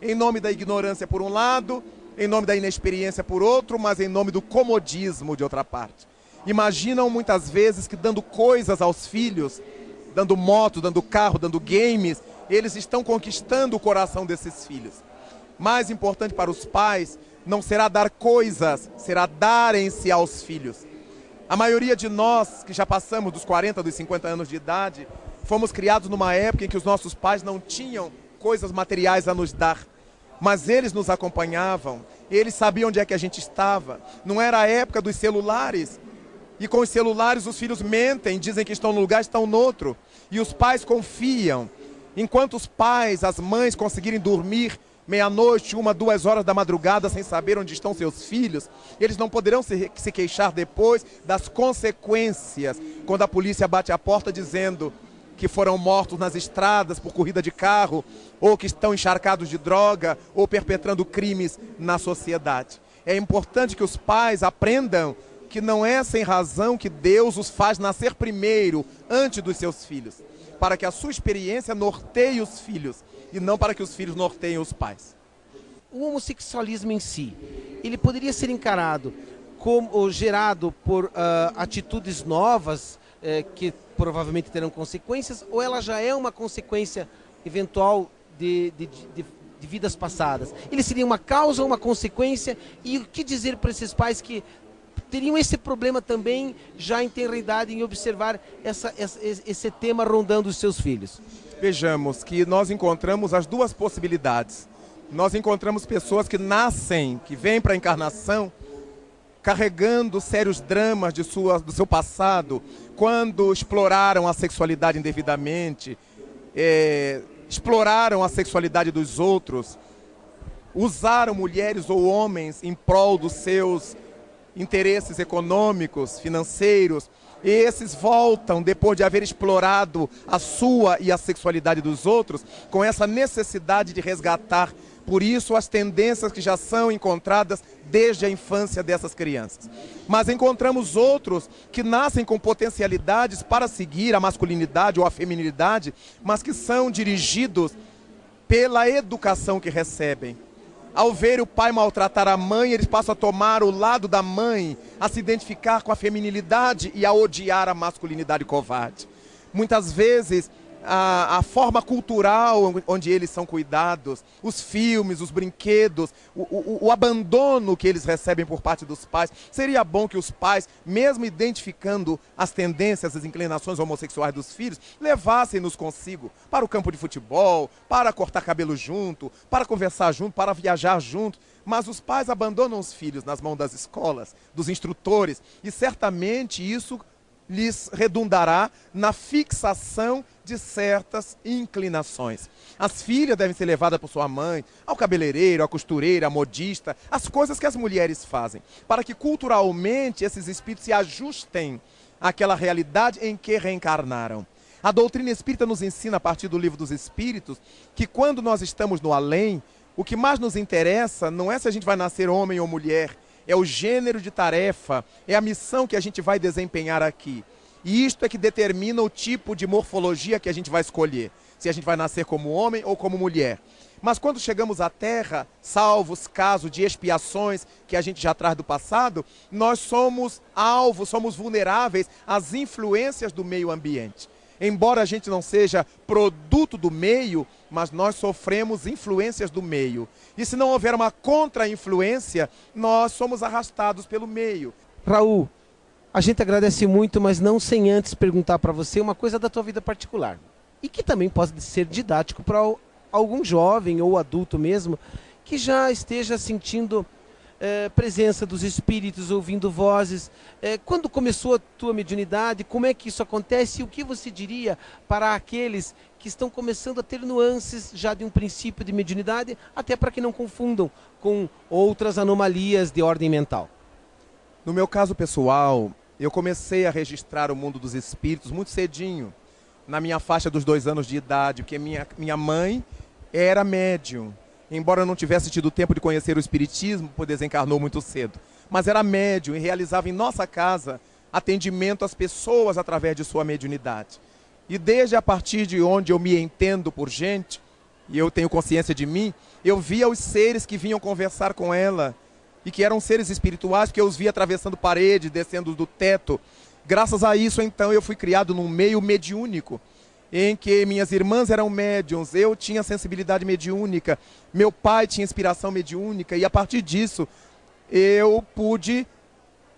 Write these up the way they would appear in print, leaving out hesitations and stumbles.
Em nome da ignorância por um lado, em nome da inexperiência por outro, mas em nome do comodismo de outra parte. Imaginam muitas vezes que dando coisas aos filhos, dando moto, dando carro, dando games, eles estão conquistando o coração desses filhos. Mais importante para os pais não será dar coisas, será darem-se aos filhos. A maioria de nós, que já passamos dos 40, dos 50 anos de idade, fomos criados numa época em que os nossos pais não tinham coisas materiais a nos dar. Mas eles nos acompanhavam, eles sabiam onde é que a gente estava. Não era a época dos celulares. E com os celulares os filhos mentem, dizem que estão num lugar, estão no outro. E os pais confiam. Enquanto os pais, as mães conseguirem dormir meia-noite, 1, 2 horas da madrugada sem saber onde estão seus filhos, eles não poderão se queixar depois das consequências quando a polícia bate a porta dizendo que foram mortos nas estradas por corrida de carro, ou que estão encharcados de droga, ou perpetrando crimes na sociedade. É importante que os pais aprendam que não é sem razão que Deus os faz nascer primeiro, antes dos seus filhos, para que a sua experiência norteie os filhos, e não para que os filhos norteiem os pais. O homossexualismo em si, ele poderia ser encarado como gerado por atitudes novas, que provavelmente terão consequências, ou ela já é uma consequência eventual de vidas passadas? Ele seria uma causa ou uma consequência? E o que dizer para esses pais que teriam esse problema também, já em tenra idade, em observar esse tema rondando os seus filhos? Vejamos que nós encontramos as duas possibilidades. Nós encontramos pessoas que nascem, que vêm para a encarnação, carregando sérios dramas do seu passado, quando exploraram a sexualidade indevidamente, exploraram a sexualidade dos outros, usaram mulheres ou homens em prol dos seus interesses econômicos, financeiros, e esses voltam, depois de haver explorado a sua e a sexualidade dos outros, com essa necessidade de resgatar, por isso, as tendências que já são encontradas desde a infância dessas crianças. Mas encontramos outros que nascem com potencialidades para seguir a masculinidade ou a feminilidade, mas que são dirigidos pela educação que recebem. Ao ver o pai maltratar a mãe, eles passam a tomar o lado da mãe, a se identificar com a feminilidade e a odiar a masculinidade covarde. Muitas vezes, a forma cultural onde eles são cuidados, os filmes, os brinquedos, o abandono que eles recebem por parte dos pais. Seria bom que os pais, mesmo identificando as tendências, as inclinações homossexuais dos filhos, levassem-nos consigo para o campo de futebol, para cortar cabelo junto, para conversar junto, para viajar junto. Mas os pais abandonam os filhos nas mãos das escolas, dos instrutores, e certamente isso lhes redundará na fixação de certas inclinações. As filhas devem ser levadas por sua mãe ao cabeleireiro, à costureira, à modista, as coisas que as mulheres fazem, para que culturalmente esses espíritos se ajustem àquela realidade em que reencarnaram. A doutrina espírita nos ensina, a partir do Livro dos Espíritos, que quando nós estamos no além, o que mais nos interessa não é se a gente vai nascer homem ou mulher, é o gênero de tarefa, é a missão que a gente vai desempenhar aqui. E isto é que determina o tipo de morfologia que a gente vai escolher, se a gente vai nascer como homem ou como mulher. Mas quando chegamos à Terra, salvos casos de expiações que a gente já traz do passado, nós somos alvos, somos vulneráveis às influências do meio ambiente. Embora a gente não seja produto do meio, mas nós sofremos influências do meio. E se não houver uma contra-influência, nós somos arrastados pelo meio. Raul, a gente agradece muito, mas não sem antes perguntar para você uma coisa da tua vida particular. E que também pode ser didático para algum jovem ou adulto mesmo, que já esteja sentindo presença dos espíritos, ouvindo vozes. Quando começou a tua mediunidade, como é que isso acontece e o que você diria para aqueles que estão começando a ter nuances já de um princípio de mediunidade, até para que não confundam com outras anomalias de ordem mental? No meu caso pessoal, eu comecei a registrar o mundo dos espíritos muito cedinho, na minha faixa dos 2 anos de idade, porque minha mãe era médium. Embora eu não tivesse tido tempo de conhecer o espiritismo, pois desencarnou muito cedo. Mas era médium e realizava em nossa casa atendimento às pessoas através de sua mediunidade. E desde a partir de onde eu me entendo por gente, e eu tenho consciência de mim, eu via os seres que vinham conversar com ela, e que eram seres espirituais, porque eu os via atravessando parede, descendo do teto. Graças a isso, então, eu fui criado num meio mediúnico, em que minhas irmãs eram médiuns, eu tinha sensibilidade mediúnica, meu pai tinha inspiração mediúnica, e a partir disso eu pude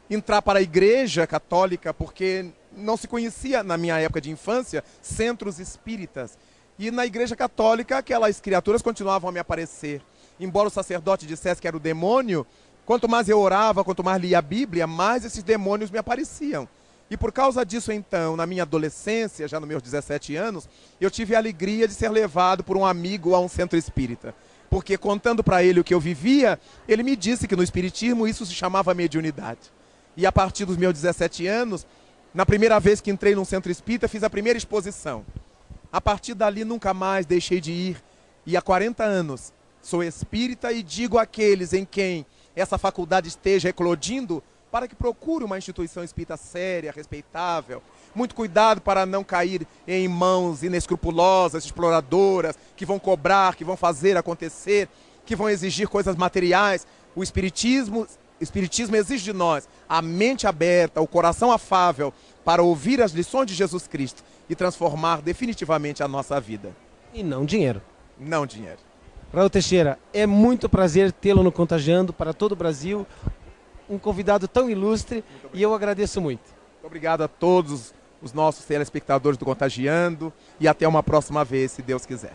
entrar para a igreja católica, porque não se conhecia na minha época de infância centros espíritas. E na igreja católica aquelas criaturas continuavam a me aparecer. Embora o sacerdote dissesse que era o demônio, quanto mais eu orava, quanto mais lia a Bíblia, mais esses demônios me apareciam. E por causa disso, então, na minha adolescência, já nos meus 17 anos, eu tive a alegria de ser levado por um amigo a um centro espírita. Porque contando para ele o que eu vivia, ele me disse que no espiritismo isso se chamava mediunidade. E a partir dos meus 17 anos, na primeira vez que entrei num centro espírita, fiz a primeira exposição. A partir dali nunca mais deixei de ir. E há 40 anos sou espírita e digo àqueles em quem essa faculdade esteja eclodindo, para que procure uma instituição espírita séria, respeitável. Muito cuidado para não cair em mãos inescrupulosas, exploradoras, que vão cobrar, que vão fazer acontecer, que vão exigir coisas materiais. O espiritismo exige de nós a mente aberta, o coração afável, para ouvir as lições de Jesus Cristo e transformar definitivamente a nossa vida. E não dinheiro. Não dinheiro. Raul Teixeira, é muito prazer tê-lo no Contagiando para todo o Brasil. Um convidado tão ilustre e eu agradeço muito. Muito obrigado a todos os nossos telespectadores do Contagiando e até uma próxima vez, se Deus quiser.